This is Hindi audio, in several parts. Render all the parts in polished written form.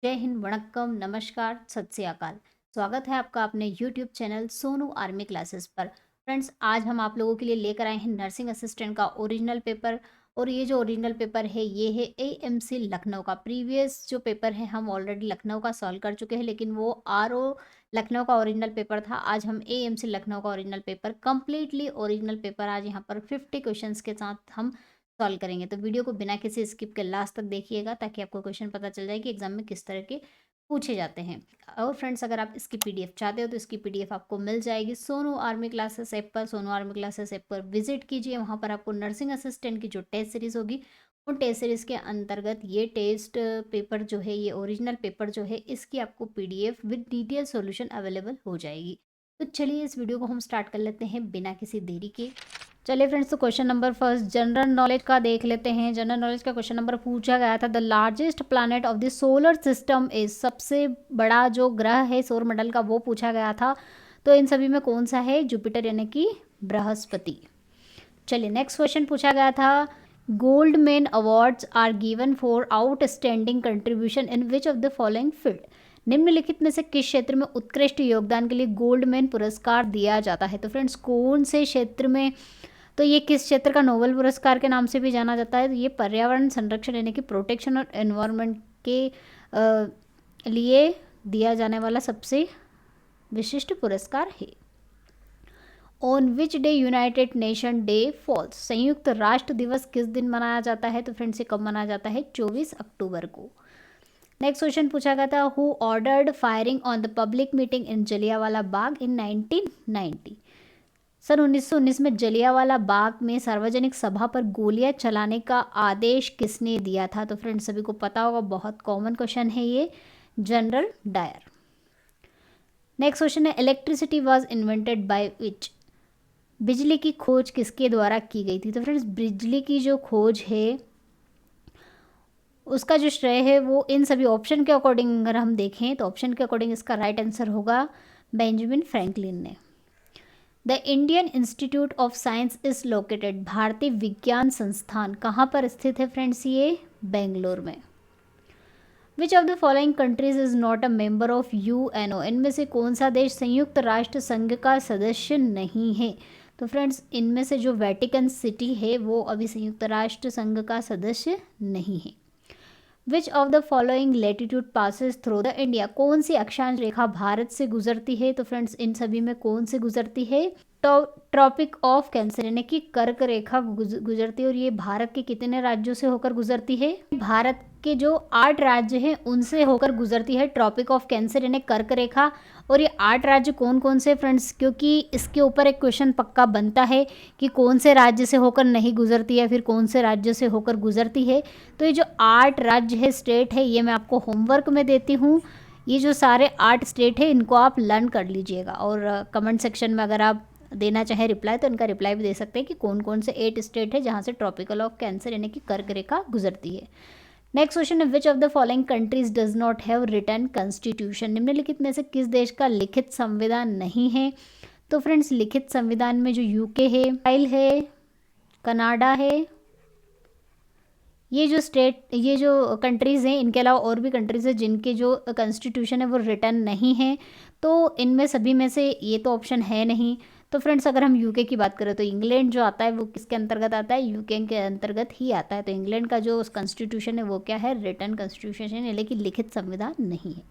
जय हिंद, वणक्कम, नमस्कार, सत श्री अकाल। स्वागत है आपका अपने YouTube channel Sonu army classes पर। फ्रेंड्स, आज हम आप लोगों के लिए लेकर आए हैं नर्सिंग असिस्टेंट का ओरिजिनल पेपर। और ये जो ओरिजिनल पेपर है ये है एएमसी लखनऊ का। प्रीवियस जो पेपर है हम ऑलरेडी लखनऊ का सॉल्व कर चुके हैं, लेकिन वो आरओ लखनऊ का ओरिजिनल पेपर था। आज हम एएमसी लखनऊ का original paper, completely original paper, आज यहाँ पर 50 क्वेश्चंस के साथ हम सॉल्व करेंगे। तो वीडियो को बिना किसी स्किप के लास्ट तक देखिएगा ताकि आपको क्वेश्चन पता चल जाए कि एग्जाम में किस तरह के पूछे जाते हैं। और फ्रेंड्स, अगर आप इसकी पीडीएफ चाहते हो तो इसकी पीडीएफ आपको मिल जाएगी सोनू आर्मी क्लासेस ऐप पर। सोनू आर्मी क्लासेस ऐप पर विजिट कीजिए, वहाँ पर आपको नर्सिंग असिस्टेंट की जो टेस्ट सीरीज होगी उन टेस्ट सीरीज के अंतर्गत ये टेस्ट पेपर जो है, ये ओरिजिनल पेपर जो है, इसकी आपको PDF with detail solution available हो जाएगी। तो चलिए इस वीडियो को हम स्टार्ट कर लेते हैं बिना किसी देरी के। चलिए फ्रेंड्स, तो question number first general knowledge का देख लेते हैं। जनरल नॉलेज का क्वेश्चन नंबर पूछा गया था, the largest planet of the solar system is, सबसे बड़ा जो ग्रह है सौर मंडल का वो पूछा गया था। तो इन सभी में कौन सा है? जुपिटर यानी कि बृहस्पति। चलिए नेक्स्ट क्वेश्चन पूछा गया था, Goldman awards are given for outstanding contribution in which of the following field. निम्नलिखित में से किस क्षेत्र में उत्कृष्ट योगदान के लिए गोल्ड मेन पुरस्कार दिया जाता है? तो फ्रेंड्स, कौन से क्षेत्र में? तो ये किस क्षेत्र का नोबेल पुरस्कार के नाम से भी जाना जाता है? तो ये पर्यावरण संरक्षण यानी कि प्रोटेक्शन और एनवायरनमेंट के लिए दिया जाने वाला सबसे विशिष्ट पुरस्कार है। On which day United Nation day falls, संयुक्त राष्ट्र दिवस किस दिन मनाया जाता है? तो फ्रेंड्स, ये कब मनाया जाता है? 24 अक्टूबर को। नेक्स्ट क्वेश्चन पूछा गया था, who ordered firing on the public meeting in Jallianwala Bagh in 1990। सन 1919 में जलियांवाला बाग में सार्वजनिक सभा पर गोलियां चलाने का आदेश किसने दिया था? तो फ्रेंड्स, सभी को पता होगा, बहुत कॉमन क्वेश्चन है ये, जनरल डायर। नेक्स्ट क्वेश्चन है, electricity was invented by which, बिजली की खोज किसके द्वारा की गई थी? तो फ्रेंड्स, बिजली की जो खोज है उसका जो श्रेय है वो इन सभी ऑप्शन के अकॉर्डिंग अगर हम देखें तो ऑप्शन के अकॉर्डिंग इसका राइट आंसर होगा बेंजामिन फ्रैंकलिन ने। The Indian institute of science is located, भारतीय विज्ञान संस्थान कहाँ पर स्थित है? फ्रेंड्स, ये बेंगलोर में। विच of the following countries is not a member of UNO, इनमें से कौन सा देश संयुक्त राष्ट्र संघ का सदस्य नहीं है? तो फ्रेंड्स, इनमें से जो वेटिकन सिटी है वो अभी संयुक्त राष्ट्र संघ का सदस्य नहीं है। Which of the following latitude passes through the India, कौन सी अक्षांश रेखा भारत से गुजरती है? तो फ्रेंड्स, इन सभी में कौन से गुजरती है? ट्रॉपिक ऑफ कैंसर यानी कि कर्क रेखा गुजरती है। और ये भारत के कितने राज्यों से होकर गुजरती है? भारत के जो 8 राज्य हैं उनसे होकर गुजरती है ट्रॉपिक ऑफ कैंसर यानी कर्क रेखा। और ये 8 राज्य कौन कौन से फ्रेंड्स, क्योंकि इसके ऊपर एक क्वेश्चन पक्का बनता है कि कौन से राज्य से होकर नहीं गुजरती है, फिर कौन से राज्य से होकर गुजरती है। तो ये जो 8 राज्य है, स्टेट है, ये मैं आपको होमवर्क में देती हूँ। ये जो सारे 8 स्टेट है इनको आप लर्न कर लीजिएगा, और कमेंट सेक्शन में अगर आप देना चाहे रिप्लाई तो इनका रिप्लाई भी दे सकते हैं कि कौन कौन से 8 स्टेट है जहाँ से ट्रॉपिकल ऑफ कैंसर यानी कि कर्क रेखा गुजरती है। नेक्स्ट क्वेश्चन है, which of the following countries does not have written constitution, निम्नलिखित में से किस देश का लिखित संविधान नहीं है? तो फ्रेंड्स, लिखित संविधान में जो यूके है, इजराइल है, कनाडा है, ये जो कंट्रीज़ हैं, इनके अलावा और भी कंट्रीज़ हैं जिनके जो कॉन्स्टिट्यूशन है वो रिटर्न नहीं है। तो इनमें सभी में से ये तो ऑप्शन है नहीं। तो फ्रेंड्स, अगर हम यूके की बात करें तो इंग्लैंड जो आता है वो किसके अंतर्गत आता है? यूके के अंतर्गत ही आता है। तो इंग्लैंड का जो कॉन्स्टिट्यूशन है वो क्या है? रिटर्न कॉन्स्टिट्यूशन है, लेकिन लिखित संविधान नहीं है।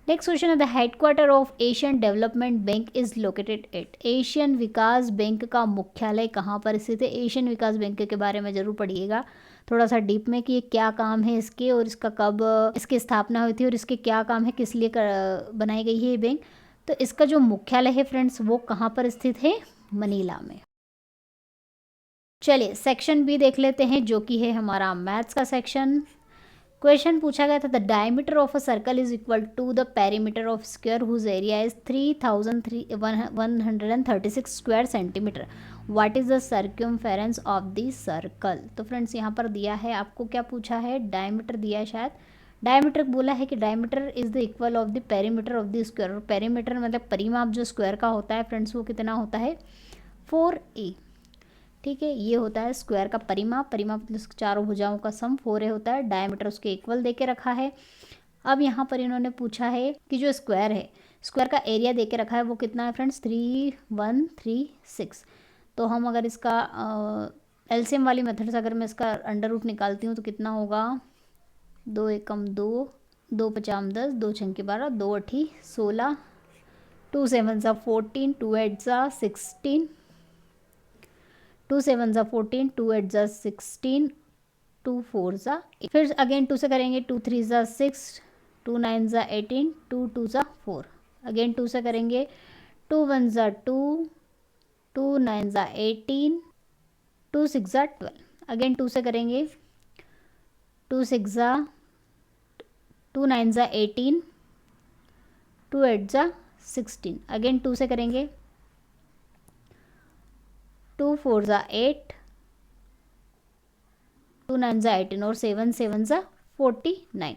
नेक्स्ट क्वेश्चन है, the headquarter of Asian development bank is located at, Asian Vikas bank का मुख्यालय कहाँ पर स्थित है? एशियन विकास बैंक के बारे में जरूर पढ़िएगा थोड़ा सा डीप में कि ये क्या काम है इसके, और इसका कब इसकी स्थापना हुई थी, और इसके क्या काम है, किस लिए बनाई गई है ये बैंक। तो इसका जो मुख्यालय है फ्रेंड्स वो कहाँ पर स्थित है? मनीला में। चलिए सेक्शन बी देख लेते हैं जो कि है हमारा मैथ्स का सेक्शन। क्वेश्चन पूछा गया था, the diameter of a circle is equal to the perimeter of square whose area is 3136 square centimetre, what is the circumference of the circle. तो फ्रेंड्स, यहाँ पर दिया है आपको, क्या पूछा है? डायमीटर दिया है शायद। डायमीटर बोला है कि diameter is the equal of the perimeter of the square, और पेरीमीटर मतलब परिमाप जो स्क्वायर का होता है फ्रेंड्स वो कितना होता है? 4a। ठीक है, ये होता है स्क्वायर का परिमाप। परिमाप मतलब चारों भुजाओं का सम 4a होता है। डायमीटर उसके इक्वल दे के रखा है। अब यहाँ पर इन्होंने पूछा है कि जो स्क्वायर है, स्क्वायर का एरिया दे के रखा है वो कितना है फ्रेंड्स, 3136। तो हम अगर इसका एलसीएम वाली मेथड से अगर मैं इसका अंडर रूट निकालती हूँ तो कितना होगा, 2 एकम 2, 2 पचाम 10, 2 छंके 12, 2 अठी 16, 2 7 ज़ा 14, 2 8 ज़ा 16, 2 7 ज़ा 14, 2 8 ज़ा 16, 2 4 ज़ा 8। फिर अगेन 2 से करेंगे, 2 3 ज़ा 6, 2 9 ज़ा 18, 2 2 ज़ा 4। अगेन 2 से करेंगे, 2 1 ज़ा 2, 2 9 ज़ा 18, 2 6 ज़ा 12। अगेन 2 से करेंगे, 2 6 ज़ा 2 9 ज़ा 18, 2 8 ज़ा 16। अगेन 2 से करेंगे, 2 4 ज़ा 8, 2 9 ज़ा 18 और 7 7 ज़ा 49।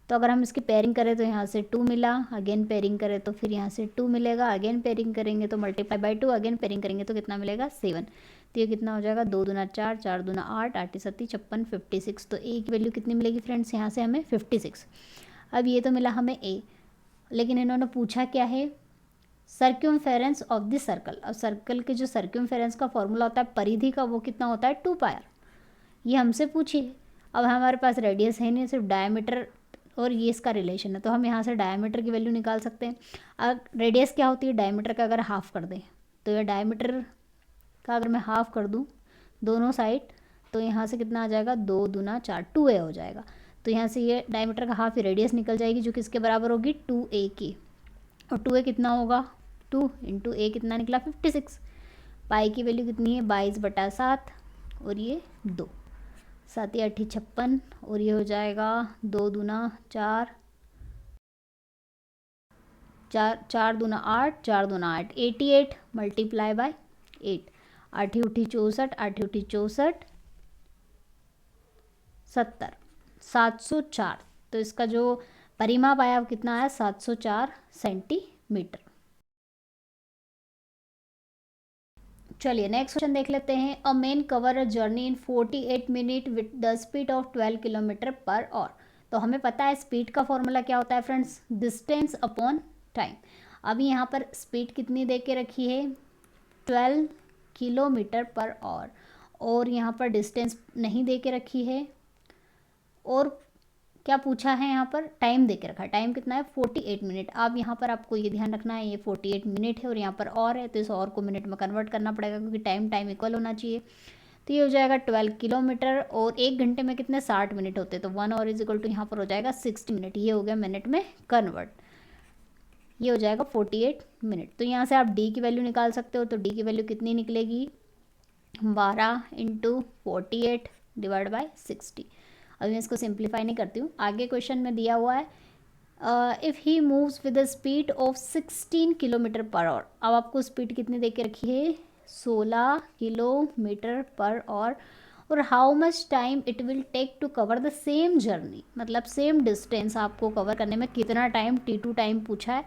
तो अगर हम इसकी पेयरिंग करें तो यहाँ से 2 मिला, अगेन पेयरिंग करें तो फिर यहाँ से 2 मिलेगा, अगेन पेयरिंग करेंगे तो मल्टीप्लाई बाय 2, अगेन पेयरिंग करेंगे तो कितना मिलेगा, 7। तो ये कितना हो जाएगा, 2 दूना 4, 4 दूना 8, 8 7 56, 56। तो ए की वैल्यू कितनी मिलेगी फ्रेंड्स, यहाँ से हमें 56। अब ये तो मिला हमें ए, लेकिन इन्होंने पूछा क्या है, सर्क्यूमफेरेंस ऑफ द सर्कल। अब सर्कल के जो सर्क्यूमफेरेंस का फॉर्मूला होता है परिधि का, वो कितना होता है, 2 पायर। ये हमसे पूछिए। अब हमारे पास रेडियस है नहीं, सिर्फ डायमीटर और ये इसका रिलेशन है, तो हम यहाँ से डायमीटर की वैल्यू निकाल सकते हैं। अब रेडियस क्या होती है, डायमीटर का अगर हाफ कर दें, तो ये डायमीटर का अगर मैं हाफ कर दूँ दोनों साइड, तो यहाँ से कितना आ जाएगा, 2 दूना 4, 2a हो जाएगा। तो यहाँ से ये डायमीटर का हाफ ही रेडियस निकल जाएगी, जो किसके बराबर होगी, 2a की। और 2a कितना होगा, 2 इंटू a कितना निकला, 56। पाई की वैल्यू कितनी है, 22/7 और ये 2, 7 या 8 56 और ये हो जाएगा 2 दूना 4, 4 दूना 8, 4 दूना 8, 88 मल्टीप्लाई बाय 8, 8 उठी 64, 8 उठी 64, 70, 704। तो इसका जो परिमाप आया वो कितना आया, 704 सेंटीमीटर। चलिए नेक्स्ट क्वेश्चन देख लेते हैं। A man cover a journey in 48 minute with the speed of 12 kilometre per our. तो हमें पता है स्पीड का फॉर्मूला क्या होता है फ्रेंड्स, डिस्टेंस अपॉन टाइम। अभी यहाँ पर स्पीड कितनी दे के रखी है, 12 किलोमीटर पर आवर, और यहाँ पर डिस्टेंस नहीं दे के रखी है, और क्या पूछा है यहाँ पर, टाइम दे के रखा है। टाइम कितना है, 48 मिनट। अब यहाँ पर आपको ये ध्यान रखना है, ये 48 मिनट है और यहाँ पर और है, तो इस और को मिनट में कन्वर्ट करना पड़ेगा, क्योंकि टाइम इक्वल होना चाहिए। तो ये हो जाएगा 12 किलोमीटर, और 1 घंटे में कितने, 60 मिनट होते हैं, तो 1 आवर इज इक्वल टू यहाँ पर हो जाएगा 60 मिनट। ये हो गया मिनट में कन्वर्ट, ये हो जाएगा 48 मिनट। तो यहाँ से आप डी की वैल्यू निकाल सकते हो। तो डी की वैल्यू कितनी निकलेगी, 12 इंटू 48 डिवाइड बाई 60। अभी मैं इसको सिंप्लीफाई नहीं करती हूँ। आगे क्वेश्चन में दिया हुआ है, if he moves with the speed of 16 kilometre per our. अब आपको स्पीड कितनी दे के रखी है, 16 किलोमीटर पर आवर, और how much time it will take to cover the same journey, मतलब सेम डिस्टेंस आपको कवर करने में कितना टाइम, T2 टाइम पूछा है।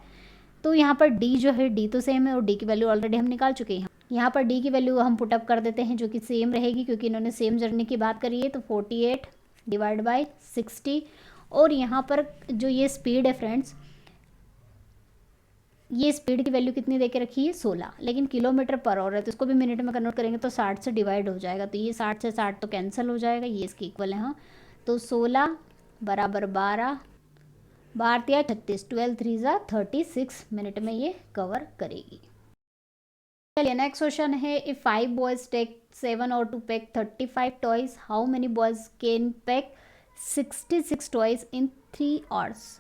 तो यहाँ पर डी जो है, डी तो सेम है और डी की वैल्यू ऑलरेडी हम निकाल चुके हैं। यहाँ पर डी की वैल्यू हम पुटअप कर देते हैं, जो कि सेम रहेगी, क्योंकि इन्होंने सेम जर्नी की बात करी है। तो 48 डिवाइड बाई 60, और यहाँ पर जो ये स्पीड है फ्रेंड्स, ये स्पीड की वैल्यू कितनी देके रखी है, 16, लेकिन किलोमीटर पर आवर है, तो इसको भी मिनट में कन्वर्ट करेंगे तो 60 से डिवाइड हो जाएगा। तो ये 60 से 60 तो कैंसिल हो जाएगा, ये इसके इक्वल है। हाँ, तो 16 बराबर 12, 12 या 36, 12 3 ज़ा 36 मिनट में ये कवर करेगी। चलिए नेक्स्ट क्वेश्चन है, if 5 boys take 7 hours to pack 35 toys, how many boys can pack 66 toys in 3 hours.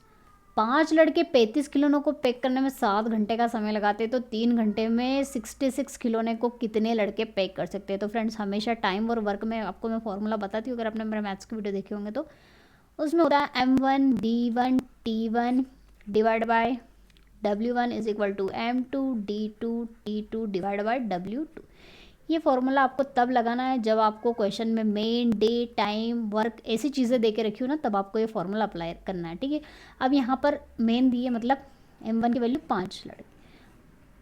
5 लड़के 35 खिलौनों को पैक करने में 7 घंटे का समय लगाते हैं, तो 3 घंटे में 66 खिलौने को कितने लड़के पैक कर सकते हैं। तो फ्रेंड्स हमेशा टाइम और वर्क में आपको मैं फॉर्मूला बताती हूँ, अगर आपने मेरे मैथ्स की वीडियो देखे होंगे तो उसमें होता है M1 D1 T1 divide by W1 is equal to M2 D2 T2 divide by W2। ये फॉर्मूला आपको तब लगाना है जब आपको क्वेश्चन में मेन, डे, टाइम, वर्क ऐसी चीज़ें दे के रखी हो ना, तब आपको ये फॉर्मूला अप्लाई करना है, ठीक है। अब यहाँ पर मेन दिए, मतलब M1 की वैल्यू 5 लड़के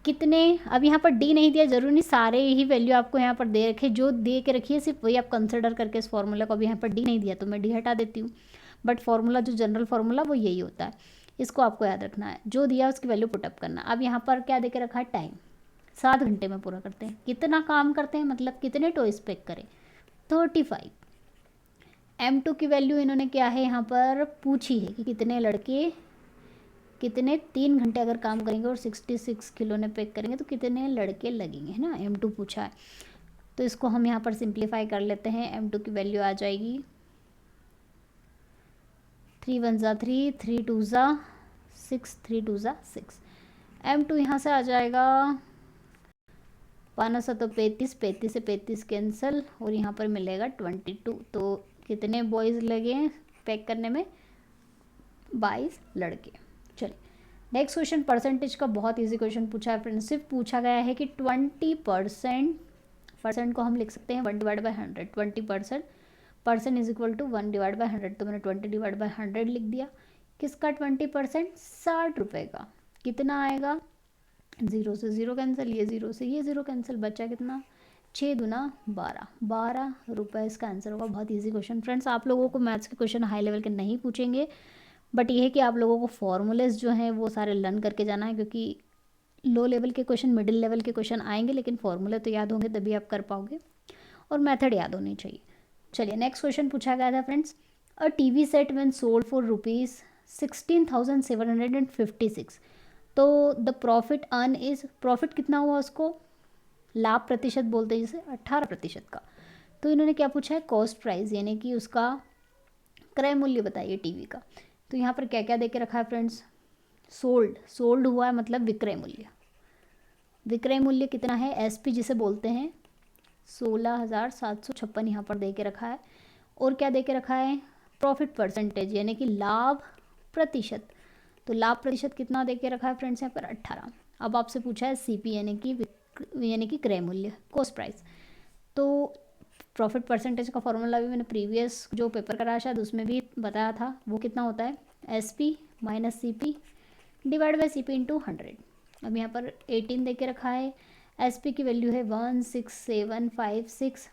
कितने। अब यहाँ पर डी नहीं दिया, जरूरी नहीं सारे ही वैल्यू आपको यहाँ पर दे रखे, जो दे के रखी है सिर्फ वही आप कंसिडर करके इस फॉर्मूला को। अब यहाँ पर डी नहीं दिया तो मैं डी हटा देती हूँ। बट फॉर्मूला जो जनरल फार्मूला वो यही होता है, इसको आपको याद रखना है। जो दिया उसकी वैल्यू पुटअप करना। अब यहाँ पर क्या दे के रखा है, टाइम 7 घंटे में पूरा करते हैं। कितना काम करते हैं मतलब कितने टॉयज पैक करें, 35। M2 की वैल्यू इन्होंने क्या है यहाँ पर पूछी है कि कितने लड़के कितने 3 घंटे अगर काम करेंगे और 66 किलो ने पैक करेंगे तो कितने लड़के लगेंगे, है ना, M2 पूछा है। तो इसको हम यहाँ पर सिंप्लीफाई कर लेते हैं। M2 की वैल्यू आ जाएगी 3 1 ज़ा 3, 3 2 ज़ा 6, 3 2 ज़ा 6। M2 यहाँ से आ जाएगा 5 7 35, 35 से 35 कैंसिल और यहाँ पर मिलेगा 22। तो कितने बॉयज़ लगे पैक करने में, 22 लड़के। चलिए नेक्स्ट क्वेश्चन परसेंटेज का बहुत इजी क्वेश्चन पूछा है फ्रेंड्स। सिर्फ पूछा गया है कि 20%, परसेंट को हम लिख सकते हैं 1 divide by 100। 20% percent is equal to 1 divide by 100, तो मैंने 20 डिवाइड बाई 100 लिख दिया। किसका 20%, 60 रुपये का। कितना आएगा, 0 से 0 कैंसिल, ये 0 से ये 0 कैंसिल, बचा कितना, 6 दूना 12, 12 रुपये इसका आंसर होगा। बहुत इजी क्वेश्चन फ्रेंड्स। आप लोगों को मैथ्स के क्वेश्चन हाई लेवल के नहीं पूछेंगे, बट ये है कि आप लोगों को फॉर्मूलेज जो हैं वो सारे लर्न करके जाना है, क्योंकि लो लेवल के क्वेश्चन, मिडिल लेवल के क्वेश्चन आएंगे, लेकिन फॉर्मूले तो याद होंगे तभी आप कर पाओगे, और मेथड याद होनी चाहिए। चलिए नेक्स्ट क्वेश्चन पूछा गया था friends, a TV set when sold for ₹16,756, तो the profit earn is, profit कितना हुआ उसको, लाभ प्रतिशत बोलते हैं जिसे, 18% का। तो इन्होंने क्या पूछा है, कॉस्ट प्राइस, यानी कि उसका क्रय मूल्य बताइए टीवी का। तो यहाँ पर क्या क्या दे के रखा है फ्रेंड्स, सोल्ड हुआ है मतलब विक्रय मूल्य। विक्रय मूल्य कितना है, एसपी जिसे बोलते हैं, 16,756 यहाँ पर दे के रखा है। और क्या दे के रखा है, प्रॉफिट परसेंटेज यानी कि लाभ प्रतिशत। तो लाभ प्रतिशत कितना दे के रखा है फ्रेंड्स यहाँ पर, 18। अब आपसे पूछा है सीपी यानी कि क्रय मूल्य, कॉस्ट प्राइस। तो प्रॉफिट परसेंटेज का फॉर्मूला भी मैंने प्रीवियस जो पेपर कराया शायद उसमें भी बताया था, वो कितना होता है, SP minus CP divide by CP into 100। अब यहाँ पर 18 दे के रखा है, एसपी की वैल्यू है 16756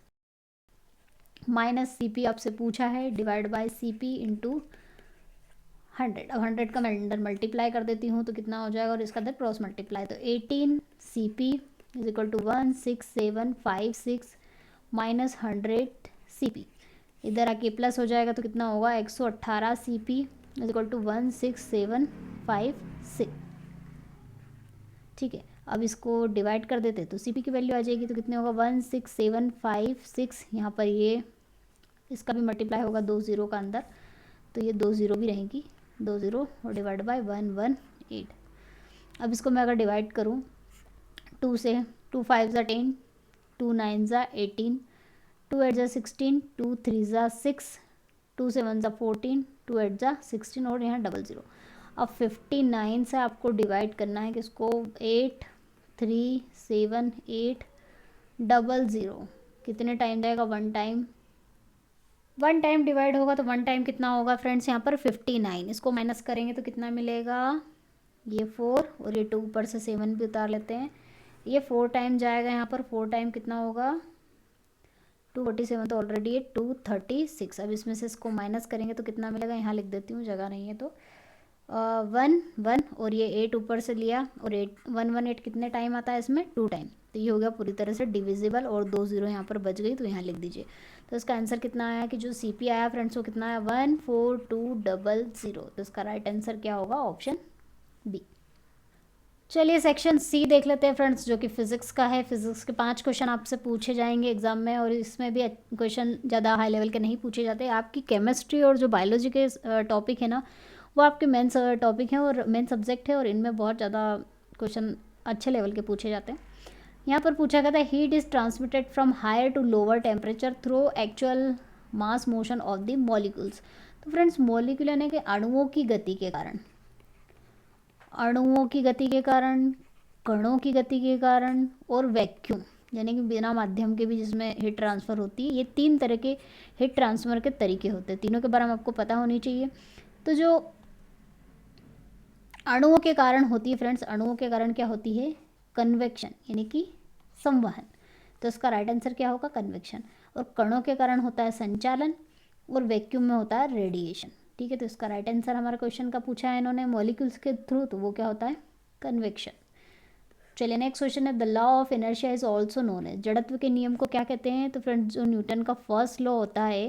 माइनस सीपी आपसे पूछा है डिवाइड बाय सीपी इंटू 100। अब 100 का मैं अंदर मल्टीप्लाई कर देती हूँ तो कितना हो जाएगा, और इसका अंदर क्रॉस मल्टीप्लाई, तो 18 CP is equal to 16756 minus 100 CP, इधर आके प्लस हो जाएगा तो कितना होगा, 118 सीपी इज इक्वल टू 16756। ठीक है, अब इसको डिवाइड कर देते तो सीपी की वैल्यू आ जाएगी, तो कितने होगा, 16756। यहाँ पर ये इसका भी मल्टीप्लाई होगा 2 0 का अंदर, तो ये 2 0 भी रहेगी, 2 0 और डिवाइड बाय 118। अब इसको मैं अगर डिवाइड करूँ 2 से, 2 5 ज़ा 10, 2 9 ज़ा 18, 2 8 ज़ा 16, 2 3 ज़ा 6, 2 7 ज़ा 14, 2 8 ज़ा 16 और यहाँ 00। अब 59 से आपको डिवाइड करना है किसको, 8 3 7 8 00। कितने टाइम जाएगा, 1 टाइम, 1 टाइम डिवाइड होगा तो 1 टाइम कितना होगा फ्रेंड्स यहाँ पर 59। इसको माइनस करेंगे तो कितना मिलेगा, ये 4 और ये 2 ऊपर से 7 भी उतार लेते हैं, ये 4 टाइम जाएगा यहाँ पर, 4 टाइम कितना होगा, 247, तो ऑलरेडी ये 236। अब इसमें से इसको माइनस करेंगे तो कितना मिलेगा, यहाँ लिख देती हूँ जगह नहीं है तो 1 1 और ये 8 ऊपर से लिया, और 8 1 1 8 कितने टाइम आता है इसमें, 2 टाइम। तो ये हो गया पूरी तरह से डिविजिबल, और 2 0 यहाँ पर बच गई तो यहाँ लिख दीजिए। तो इसका आंसर कितना आया कि जो सीपी आया फ्रेंड्स वो कितना आया, 14200। तो इसका राइट आंसर क्या होगा, ऑप्शन बी। चलिए सेक्शन सी देख लेते हैं फ्रेंड्स, जो कि फिजिक्स का है। फिजिक्स के 5 क्वेश्चन आपसे पूछे जाएंगे एग्जाम में, और इसमें भी क्वेश्चन ज़्यादा हाई लेवल के नहीं पूछे जाते। आपकी केमिस्ट्री और जो बायोलॉजी के टॉपिक है ना, वो आपके मेन टॉपिक हैं और मेन सब्जेक्ट है, और इनमें बहुत ज़्यादा क्वेश्चन अच्छे लेवल के पूछे जाते हैं। यहाँ पर पूछा गया था, heat is transmitted from higher to lower temperature through actual mass motion of the molecules. तो फ्रेंड्स मॉलिक्यूल यानी कि अणुओं की गति के कारण, अणुओं की गति के कारण, कणों की गति के कारण, और वैक्यूम यानी कि बिना माध्यम के भी जिसमें हीट ट्रांसफ़र होती है। ये 3 तरह के हीट ट्रांसफ़र के तरीके होते हैं, तीनों के बारे में आपको पता होनी चाहिए। तो जो अणुओं के कारण होती है फ्रेंड्स, अणुओं के कारण क्या होती है, कन्वेक्शन यानी कि संवहन। तो इसका राइट आंसर क्या होगा, कन्वेक्शन। और कणों के कारण होता है संचालन, और वैक्यूम में होता है रेडिएशन। ठीक है, तो इसका राइट आंसर हमारा क्वेश्चन का पूछा है इन्होंने मॉलिक्यूल्स के थ्रू, तो वो क्या होता है, कन्वेक्शन। चलिए नेक्स्ट क्वेश्चन है, the law of inertia is also known है, जड़त्व के नियम को क्या कहते हैं। तो फ्रेंड्स जो न्यूटन का फर्स्ट लॉ होता है,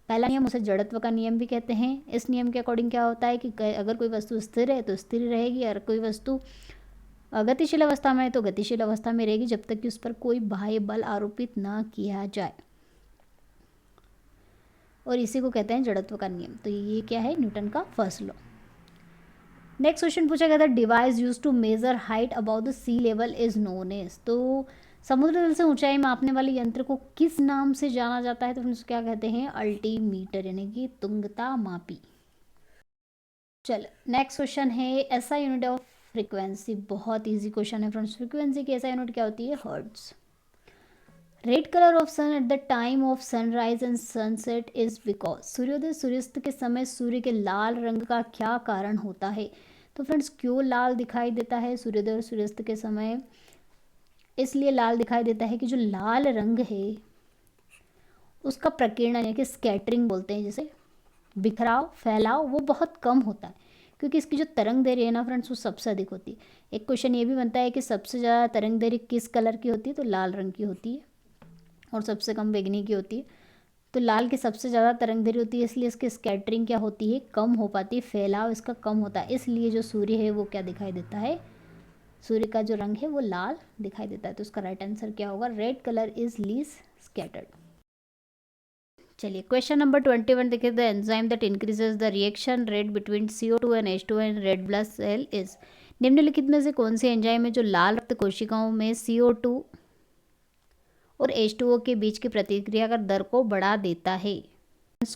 पहला नियम, उसे जड़त्व का नियम भी कहते हैं। इस नियम के अकॉर्डिंग क्या होता है कि अगर कोई वस्तु स्थिर है तो स्थिर रहेगी, और कोई वस्तु गतिशील अवस्था में है तो गतिशील अवस्था में रहेगी, जब तक कि उस पर कोई बाह्य बल आरोपित ना किया जाए, और इसी को कहते हैं जड़त्व का नियम। तो ये क्या है, न्यूटन का फर्स्ट लॉ। नेक्स्ट क्वेश्चन पूछा गया था, device use to measure height about the sea level is known as, तो समुद्र तल से ऊंचाई मापने वाले यंत्र को किस नाम से जाना जाता है। तो फ्रेंड्स क्या कहते हैं, अल्टीमीटर, यानी कि तुंगता मापी। चलो नेक्स्ट क्वेश्चन है, ऐसा यूनिट ऑफ फ्रीक्वेंसी, बहुत इजी क्वेश्चन है फ्रेंड्स। फ्रीक्वेंसी की ऐसा यूनिट क्या होती है, hertz. Red colour of sun at the time of sunrise and sunset is because, सूर्योदय सूर्यास्त के समय सूर्य के लाल रंग का क्या कारण होता है। तो फ्रेंड्स क्यों लाल दिखाई देता है सूर्योदय और सूर्यास्त के समय, इसलिए लाल दिखाई देता है कि जो लाल रंग है उसका प्रकीर्णन, यानी कि स्कैटरिंग बोलते हैं जिसे, बिखराव, फैलाव, वो बहुत कम होता है, क्योंकि इसकी जो तरंग दैर्घ्य है ना फ्रेंड्स, वो सबसे अधिक होती है। एक क्वेश्चन ये भी बनता है कि सबसे ज़्यादा तरंग दैर्घ्य किस कलर की होती है, तो लाल रंग की होती है, और सबसे कम बैंगनी की होती है। तो लाल की सबसे ज़्यादा तरंग दैर्घ्य होती है, इसलिए इसकी स्कैटरिंग क्या होती है, कम हो पाती है, फैलाव इसका कम होता है, इसलिए जो सूर्य है वो क्या दिखाई देता है, सूर्य का जो रंग है वो लाल दिखाई देता है। तो उसका राइट आंसर क्या होगा, red colour is less scattered. चलिए क्वेश्चन नंबर 21 देखिए, the enzyme that increases the reaction rate between CO2 and H2 and red blood cell is, निम्नलिखित में से कौन सी एंजाइम है जो लाल रक्त कोशिकाओं में CO2 और H2O के बीच की प्रतिक्रिया का दर को बढ़ा देता है।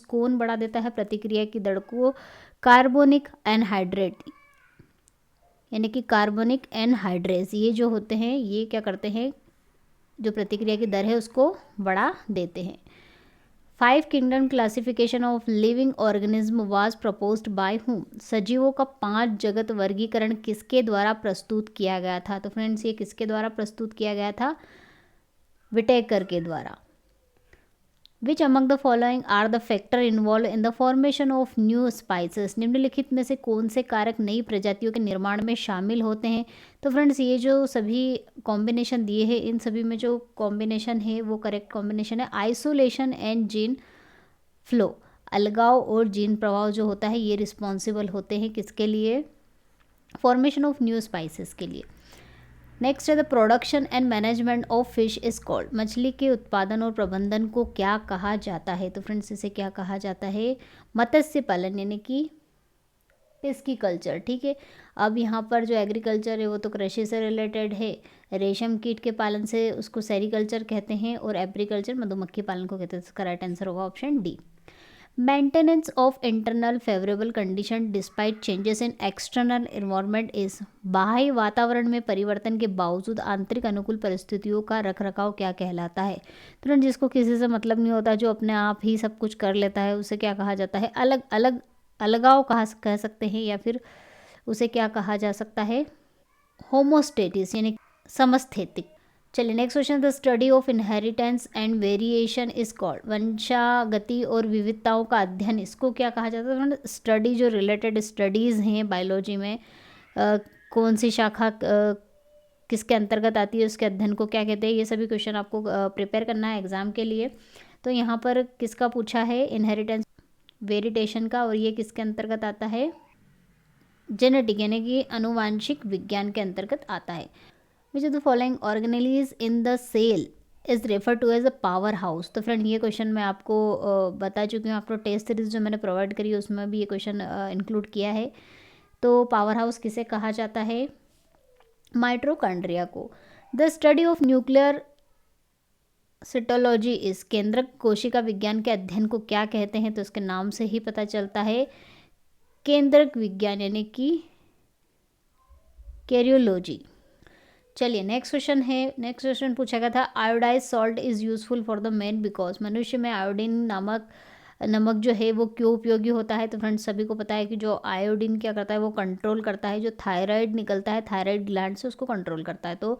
कौन बढ़ा देता है प्रतिक्रिया की दर को, कार्बोनिक एनहाइड्रेट, यानी कि कार्बोनिक एनहाइड्रेज, ये जो होते हैं ये क्या करते हैं, जो प्रतिक्रिया की दर है उसको बढ़ा देते हैं। 5 kingdom classification of living organism was proposed by whom, सजीवों का 5 जगत वर्गीकरण किसके द्वारा प्रस्तुत किया गया था। तो फ्रेंड्स ये किसके द्वारा प्रस्तुत किया गया था, विटेकर के द्वारा। Which among the following are the factor involve in the formation of new species, निम्नलिखित में से कौन से कारक नई प्रजातियों के निर्माण में शामिल होते हैं। तो फ्रेंड्स ये जो सभी कॉम्बिनेशन दिए हैं, इन सभी में जो कॉम्बिनेशन है वो करेक्ट कॉम्बिनेशन है आइसोलेशन एंड जीन फ्लो, अलगाव और जीन प्रभाव जो होता है ये रिस्पॉन्सिबल होते हैं किसके लिए, फॉर्मेशन ऑफ न्यू स्पाइसेस के लिए। नेक्स्ट है the production and management of fish is called, मछली के उत्पादन और प्रबंधन को क्या कहा जाता है। तो फ्रेंड्स इसे क्या कहा जाता है, मत्स्य पालन, यानी कि पिस्कीकल्चर। ठीक है, अब यहाँ पर जो एग्रीकल्चर है वो तो कृषि से रिलेटेड है, रेशम कीट के पालन से उसको सेरिकल्चर कहते हैं, और एग्रीकल्चर मधुमक्खी पालन को कहते हैं। इसका राइट आंसर होगा option D. Maintenance of internal favourable condition despite changes in external environment is, बाह्य वातावरण में परिवर्तन के बावजूद आंतरिक अनुकूल परिस्थितियों का रखरखाव क्या कहलाता है। तुरंत जिसको किसी से मतलब नहीं होता, जो अपने आप ही सब कुछ कर लेता है, उसे क्या कहा जाता है, अलग अलग अलगाव कह सकते हैं, या फिर उसे क्या कहा जा सकता है, होमोस्टेटिस, यानी समस्थैतिक। चलिए next question, the study of inheritance and variation is called, वंशागति और विविधताओं का अध्ययन इसको क्या कहा जाता है। स्टडी जो रिलेटेड स्टडीज़ हैं बायोलॉजी में, कौन सी शाखा किसके अंतर्गत आती है, उसके अध्ययन को क्या कहते हैं, ये सभी क्वेश्चन आपको प्रिपेयर करना है एग्जाम के लिए। तो यहाँ पर किसका पूछा है, इनहेरिटेंस वेरिएशन का, और ये किसके अंतर्गत आता है, जेनेटिक, यानी कि अनुवांशिक विज्ञान के अंतर्गत आता है। Which of the following organelles in the cell is refer to as a power house. तो फ्रेंड ये क्वेश्चन मैं आपको बता चुकी हूँ, आपको टेस्ट सीरीज जो मैंने प्रोवाइड करी है उसमें भी ये क्वेश्चन इंक्लूड किया है। तो पावर हाउस किसे कहा जाता है, माइटोकॉन्ड्रिया को। द स्टडी ऑफ न्यूक्लियर सिटोलॉजी इस, केंद्रक कोशिका विज्ञान के अध्ययन को क्या कहते हैं। तो इसके नाम से ही पता चलता है, केंद्रक विज्ञान, यानी कि कैरियोलॉजी। चलिए नेक्स्ट क्वेश्चन है, नेक्स्ट क्वेश्चन पूछा गया था, iodise salt is useful for the man because, मनुष्य में आयोडीन नमक जो है वो क्यों उपयोगी होता है। तो फ्रेंड्स सभी को पता है कि जो आयोडीन क्या करता है, वो कंट्रोल करता है, जो थायराइड निकलता है थायराइड ग्लैंड से, उसको कंट्रोल करता है। तो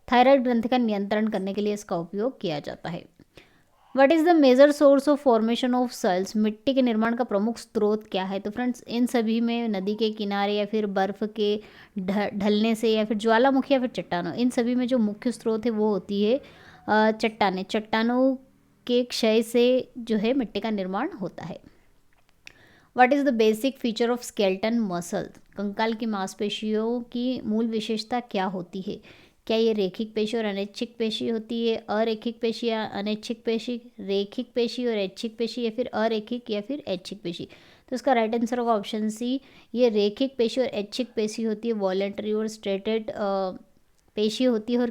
थायराइड ग्रंथि का नियंत्रण करने के लिए इसका उपयोग किया जाता है। What is the major source of formation of soils, मिट्टी के निर्माण का प्रमुख स्रोत क्या है? तो फ्रेंड्स इन सभी में नदी के किनारे या फिर बर्फ़ के ढलने से या फिर ज्वालामुखी या फिर चट्टानों, इन सभी में जो मुख्य स्रोत है वो होती है चट्टानें। चट्टानों के क्षय से जो है मिट्टी का निर्माण होता है। What is the basic feature of skeleton muscle, कंकाल की मांसपेशियों की मूल विशेषता क्या होती है? क्या ये रेखिक पेशी और अनैच्छिक पेशी होती है, अरेखिक पेशी या अनैच्छिक पेशी, रेखिक पेशी और ऐच्छिक पेशी, या फिर अरेखिक या फिर ऐच्छिक पेशी? तो इसका राइट आंसर होगा ऑप्शन सी, ये रेखिक पेशी और ऐच्छिक पेशी होती है। वॉलेंटरी और स्ट्रेटेड पेशी होती है। और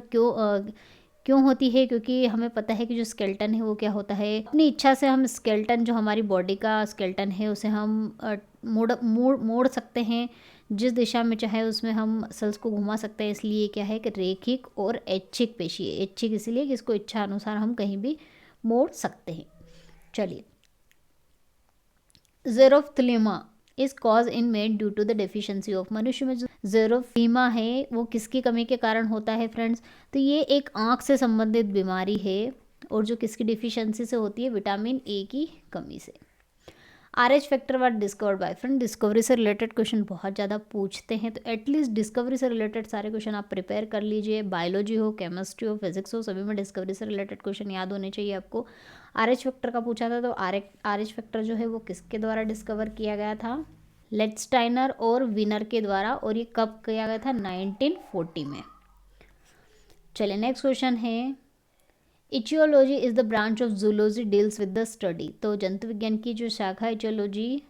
क्यों होती है? क्योंकि हमें पता है कि जो स्केलेटन है वो क्या होता है, अपनी इच्छा से हम स्केलेटन, जो हमारी बॉडी का स्केलेटन है, उसे हम मोड़ सकते हैं जिस दिशा में चाहे, उसमें हम मसल्स को घुमा सकते हैं। इसलिए क्या है कि रेखिक और ऐच्छिक पेशी है। ऐच्छिक इसलिए कि इसको इच्छा अनुसार हम कहीं भी मोड़ सकते हैं। चलिए, xerophthalmia is cause in man due to the deficiency of, मनुष्य में जो ज़ेरोफ्थलीमा है वो किसकी कमी के कारण होता है फ्रेंड्स? तो ये एक आँख से संबंधित बीमारी है, और जो किसकी डिफिशियंसी से होती है? विटामिन ए की कमी से। RH factor was discovered by, friend discovery से रिलेटेड क्वेश्चन बहुत ज़्यादा पूछते हैं, तो एटलीस्ट डिस्कवरी से रिलेटेड सारे क्वेश्चन आप प्रिपेयर कर लीजिए। बायोलॉजी हो, केमिस्ट्री हो, फिजिक्स हो, सभी में डिस्कवरी से रिलेटेड क्वेश्चन याद होने चाहिए आपको। RH फैक्टर का पूछा था, तो RH फैक्टर जो है वो किसके द्वारा डिस्कवर किया गया था? लेटस्टाइनर और विनर के द्वारा, और ये कब किया गया था? 1940 में। चलिए नेक्स्ट क्वेश्चन है, ichthyology is the branch of zoology deals with the study, तो जंतु विज्ञान की जो शाखा इचियोलॉजी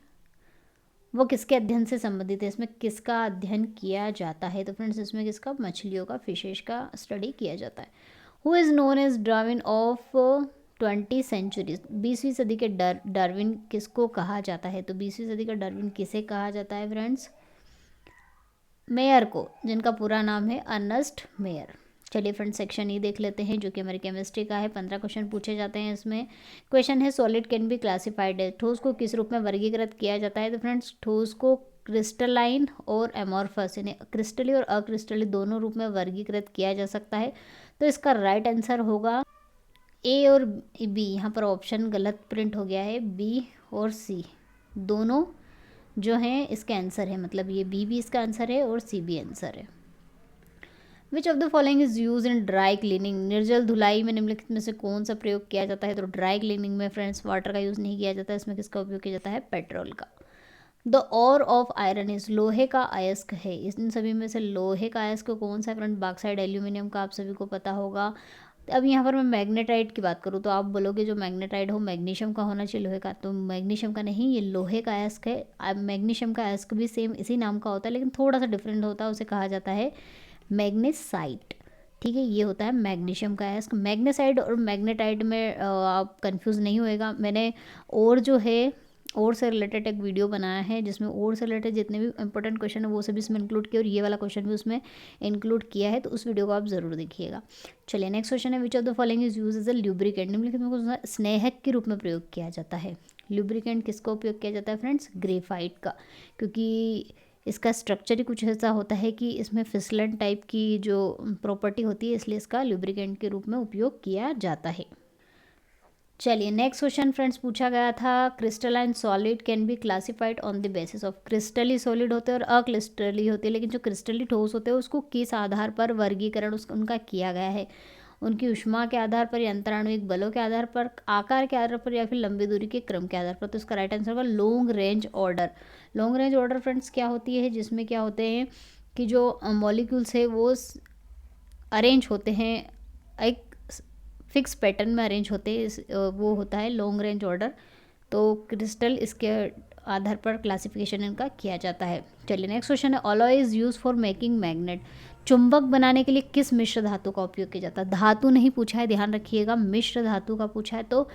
वो किसके अध्ययन से संबंधित है? इसमें किसका अध्ययन किया जाता है? तो फ्रेंड्स इसमें किसका? मछलियों का, फिशेज का स्टडी किया जाता है। Who is known as Darwin of 20 centuries, 20वीं सदी के डार्विन किसको कहा जाता है? तो 20वीं सदी का डार्विन किसे कहा जाता है फ्रेंड्स? मेयर को, जिनका पूरा नाम है अर्नेस्ट मेयर। चलिए फ्रेंड्स सेक्शन ई देख लेते हैं, जो कि हमारी केमिस्ट्री का है। 15 क्वेश्चन पूछे जाते हैं इसमें। क्वेश्चन है, सॉलिड कैन बी क्लासिफाइड है, ठोस को किस रूप में वर्गीकृत किया जाता है? तो फ्रेंड्स ठोस को क्रिस्टलाइन और एमॉर्फस, यानी क्रिस्टली और अक्रिस्टली दोनों रूप में वर्गीकृत किया जा सकता है। तो इसका राइट आंसर होगा ए और बी। यहाँ पर ऑप्शन गलत प्रिंट हो गया है, बी और सी दोनों जो हैं इसके आंसर है, मतलब ये बी भी इसका आंसर है और सी भी आंसर है। Which of the following is use in dry cleaning, निर्जल धुलाई में निम्नलिखित में से कौन सा प्रयोग किया जाता है? तो ड्राई क्लीनिंग में फ्रेंड्स वाटर का यूज़ नहीं किया जाता है, इसमें किसका उपयोग किया जाता है? पेट्रोल का। The ore of iron is, लोहे का अयस्क है, इन सभी में से लोहे का अयस्क कौन सा है फ्रेंड? बॉक्साइट एल्यूमिनियम का, आप सभी को पता होगा। अब यहाँ पर मैं मैग्नेटाइट की बात करूँ तो आप बोलोगे जो मैग्नेटाइट हो मैग्नीशियम का होना चाहिए, लोहे का, तो मैग्नीशियम का नहीं, ये लोहे का अयस्क है। अब मैग्नीशियम का अयस्क भी सेम इसी नाम का होता है, लेकिन थोड़ा सा डिफरेंट होता है, उसे कहा जाता है मैग्नेसाइट। ठीक है, ये होता है मैग्नीशियम का अयस्क। मैग्नेसाइट और मैग्नेटाइट में आप कंफ्यूज नहीं होएगा। मैंने और जो है और से रिलेटेड एक वीडियो बनाया है, जिसमें और से रिलेटेड जितने भी इंपॉर्टेंट क्वेश्चन है वो सभी इसमें इंक्लूड किए, और ये वाला क्वेश्चन भी उसमें इंक्लूड किया है, तो उस वीडियो को आप ज़रूर देखिएगा। चलिए नेक्स्ट क्वेश्चन है, which of the following is use as a lubricant, निम्नलिखित में कौन सा स्नेहक के रूप में प्रयोग किया जाता है? ल्यूब्रिकेंट किसका उपयोग किया जाता है फ्रेंड्स? ग्रेफाइट का, क्योंकि इसका स्ट्रक्चर ही कुछ ऐसा होता है कि इसमें फिसलन टाइप की जो प्रॉपर्टी होती है, इसलिए इसका ल्यूब्रिकेंट के रूप में उपयोग किया जाता है। चलिए नेक्स्ट क्वेश्चन फ्रेंड्स पूछा गया था, crystalline solid can be classified on the basis of, crystalline solid होते हैं और अक्रिस्टली होते हैं, लेकिन जो क्रिस्टली ठोस होते हैं उसको किस आधार पर वर्गीकरण उनका किया गया है? उनकी ऊष्मा के आधार पर, या अंतराणुविक बलों के आधार पर, आकार के आधार पर, या फिर लंबी दूरी के क्रम के आधार पर? तो इसका राइट आंसर होगा long range order. Long range order friends क्या होती है, जिसमें क्या होते हैं कि जो मॉलिक्यूल्स है वो अरेंज होते हैं, एक फिक्स पैटर्न में अरेंज होते हैं, वो होता है लॉन्ग रेंज ऑर्डर। तो क्रिस्टल इसके आधार पर क्लासिफिकेशन इनका किया जाता है। चलिए नेक्स्ट क्वेश्चन है, alloy is use for making magnet, चुंबक बनाने के लिए किस मिश्र धातु का उपयोग किया जाता है? धातु नहीं पूछा है, ध्यान रखिएगा, मिश्र धातु का पूछा है, तो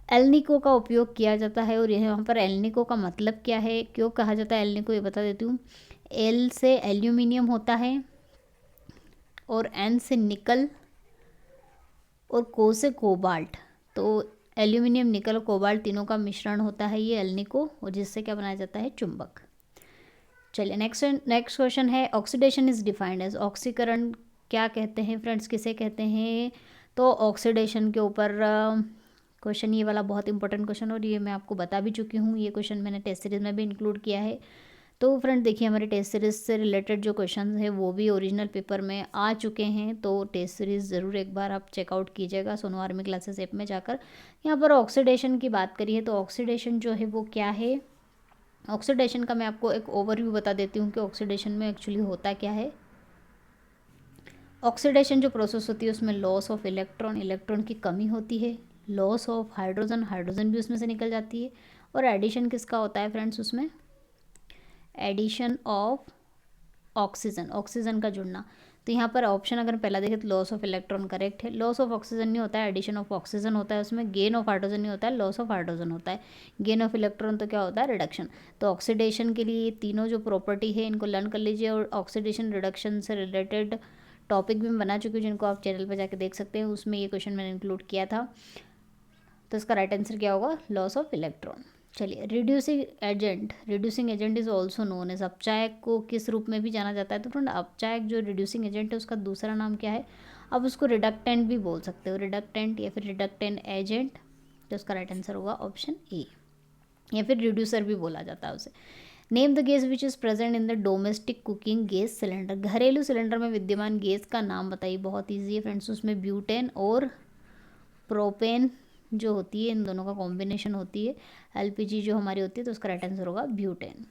एल्निको का उपयोग किया जाता है। और यहाँ पर एल्निको का मतलब क्या है, क्यों कहा जाता है एल्निको, ये बता देती हूँ। एल से एल्यूमिनियम होता है, और एन से निकल, और को से कोबाल्ट, तो एल्यूमिनियम, निकल, कोबाल्ट तीनों का मिश्रण होता है ये एल्निको, और जिससे क्या बनाया जाता है? चुंबक। चलिए नेक्स्ट क्वेश्चन है, ऑक्सीडेशन इज डिफाइंड एज, ऑक्सीकरण क्या कहते हैं फ्रेंड्स, किसे कहते हैं? तो ऑक्सीडेशन के ऊपर क्वेश्चन ये वाला बहुत इंपॉर्टेंट क्वेश्चन, और ये मैं आपको बता भी चुकी हूँ, ये क्वेश्चन मैंने टेस्ट सीरीज़ में भी इंक्लूड किया है। तो फ्रेंड देखिए, हमारे टेस्ट सीरीज़ से रिलेटेड जो क्वेश्चन है वो भी ओरिजिनल पेपर में आ चुके हैं, तो टेस्ट सीरीज़ ज़रूर एक बार आप चेकआउट कीजिएगा सोनू आर्मी क्लासेस ऐप में जाकर। यहाँ पर ऑक्सीडेशन की बात करिए तो ऑक्सीडेशन जो है वो क्या है। ऑक्सीडेशन का मैं आपको एक ओवरव्यू बता देती हूँ कि ऑक्सीडेशन में एक्चुअली होता क्या है। ऑक्सीडेशन जो प्रोसेस होती है उसमें लॉस ऑफ इलेक्ट्रॉन, इलेक्ट्रॉन की कमी होती है, लॉस ऑफ हाइड्रोजन, हाइड्रोजन भी उसमें से निकल जाती है, और एडिशन किसका होता है फ्रेंड्स उसमें, एडिशन ऑफ ऑक्सीजन, ऑक्सीजन का जुड़ना। तो यहाँ पर ऑप्शन अगर पहला देखें तो लॉस ऑफ इलेक्ट्रॉन करेक्ट है, लॉस ऑफ ऑक्सीजन नहीं होता है, एडिशन ऑफ ऑक्सीजन होता है उसमें, गेन ऑफ हाइड्रोजन नहीं होता है, लॉस ऑफ हाइड्रोजन होता है, गेन ऑफ इलेक्ट्रॉन तो क्या होता है, रिडक्शन। तो ऑक्सीडेशन के लिए ये तीनों जो प्रॉपर्टी है इनको लर्न कर लीजिए, और ऑक्सीडेशन रिडक्शन से रिलेटेड टॉपिक भी मैं बना चुकी हूँ जिनको आप चैनल पर जाकर देख सकते हैं, उसमें ये क्वेश्चन मैंने इंक्लूड किया था। तो इसका राइट आंसर क्या होगा, लॉस ऑफ इलेक्ट्रॉन। चलिए, reducing agent, reducing agent is also known as, अपचायक को किस रूप में भी जाना जाता है, तो फ्रेंड अपचायक जो रिड्यूसिंग एजेंट है उसका दूसरा नाम क्या है, अब उसको रिडक्टेंट भी बोल सकते हो, रिडक्टेंट या फिर रिडक्टेंट एजेंट। तो उसका राइट आंसर होगा ऑप्शन ए, या फिर रिड्यूसर भी बोला जाता है उसे। Name the gas which is present in the domestic cooking gas cylinder, घरेलू सिलेंडर में विद्यमान गैस का नाम बताइए। बहुत ईजी है फ्रेंड्स, उसमें ब्यूटेन और प्रोपेन जो होती है, इन दोनों का कॉम्बिनेशन होती है। एलपीजी जो हमारी होती है, तो उसका राइट आंसर होगा butane.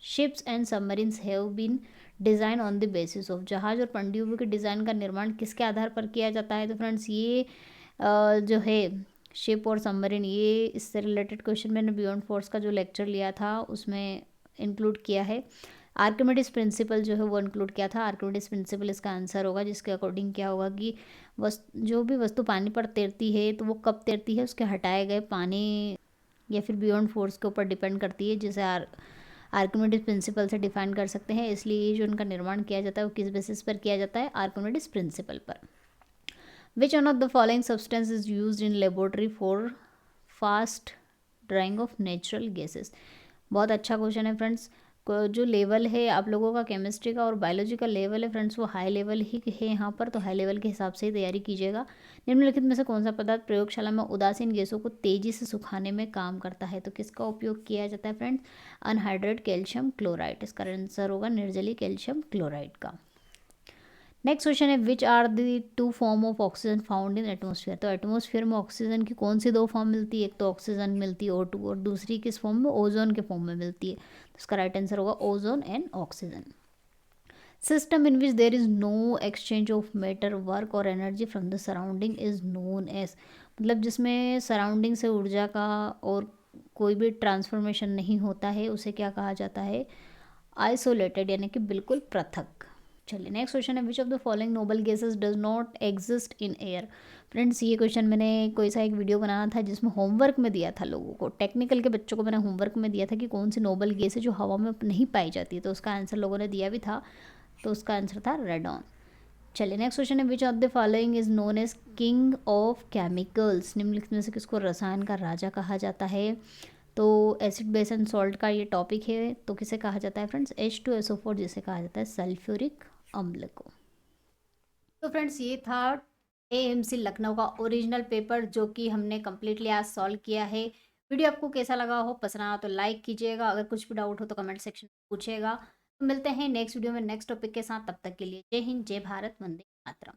Ships and submarines have been design on the basis of, जहाज और पनडुब्बियों के डिज़ाइन का निर्माण किसके आधार पर किया जाता है, तो फ्रेंड्स ये जो है शिप और सबमरीन, ये इससे रिलेटेड क्वेश्चन मैंने बियॉन्ड फोर्स का जो लेक्चर लिया था उसमें इंक्लूड किया है। आर्किमिडीज प्रिंसिपल जो है वो इंक्लूड किया था, आर्किमिडीज प्रिंसिपल इसका आंसर होगा, जिसके अकॉर्डिंग क्या होगा कि जो भी वस्तु पानी पर तैरती है तो वो कब तैरती है, उसके हटाए गए पानी या फिर बियॉन्ड फोर्स के ऊपर डिपेंड करती है, जिसे आर्किमिडीज प्रिंसिपल से डिफाइन कर सकते हैं। इसलिए ये जो उनका निर्माण किया जाता है वो किस बेसिस पर किया जाता है, आर्किमिडीज प्रिंसिपल पर। Which one of the following substance is use in laboratory for fast drying of natural gases, बहुत अच्छा क्वेश्चन है फ्रेंड्स। जो लेवल है आप लोगों का केमिस्ट्री का और बायोलॉजी का लेवल है फ्रेंड्स, वो हाई लेवल ही है यहाँ पर, तो हाई लेवल के हिसाब से ही तैयारी कीजिएगा। निम्नलिखित में से कौन सा पदार्थ प्रयोगशाला में उदासीन गैसों को तेजी से सुखाने में काम करता है, तो किसका उपयोग किया जाता है फ्रेंड्स, अनहाइड्रेट कैल्शियम क्लोराइड, इसका आंसर होगा निर्जलीय कैल्शियम क्लोराइड का। नेक्स्ट क्वेश्चन है which are the two form of oxygen found in atmosphere, तो एटमोसफियर में ऑक्सीजन की कौन सी दो फॉर्म मिलती है, एक तो ऑक्सीजन मिलती है O2 और दूसरी किस फॉर्म में, ओजोन के फॉर्म में मिलती है, तो इसका राइट आंसर होगा ozone and oxygen. System in which there is no exchange of matter work और energy from the surrounding is known as, मतलब जिसमें सराउंडिंग से ऊर्जा का और कोई भी ट्रांसफॉर्मेशन नहीं होता है उसे क्या कहा जाता है, आइसोलेटेड, यानी कि बिल्कुल पृथक। चलिए नेक्स्ट क्वेश्चन है which of the following noble gases does not exist in air, friends ये क्वेश्चन मैंने कोई सा एक वीडियो बनाना था जिसमें होमवर्क में दिया था लोगों को, टेक्निकल के बच्चों को मैंने होमवर्क में दिया था कि कौन सी नोबल गैस है जो हवा में नहीं पाई जाती है, तो उसका आंसर लोगों ने दिया भी था, तो उसका आंसर था रेडॉन। चलिए नेक्स्ट क्वेश्चन है which of the following is known as king of chemicals, निम्नलिखित में से किसको रसायन का राजा कहा जाता है, तो एसिड बेस एंड सॉल्ट का ये टॉपिक है, तो किसे कहा जाता है फ्रेंड्स, H2SO4, जिसे कहा जाता है सल्फ्यूरिक अम्ल को। तो फ्रेंड्स ये था AMC लखनऊ का ओरिजिनल पेपर जो कि हमने कम्प्लीटली आज सॉल्व किया है। वीडियो आपको कैसा लगा हो, पसंद आया तो लाइक कीजिएगा, अगर कुछ भी डाउट हो तो कमेंट सेक्शन में पूछिएगा। तो मिलते हैं नेक्स्ट वीडियो में नेक्स्ट टॉपिक के साथ, तब तक के लिए जय हिंद, जय भारत, वंदे मातरम।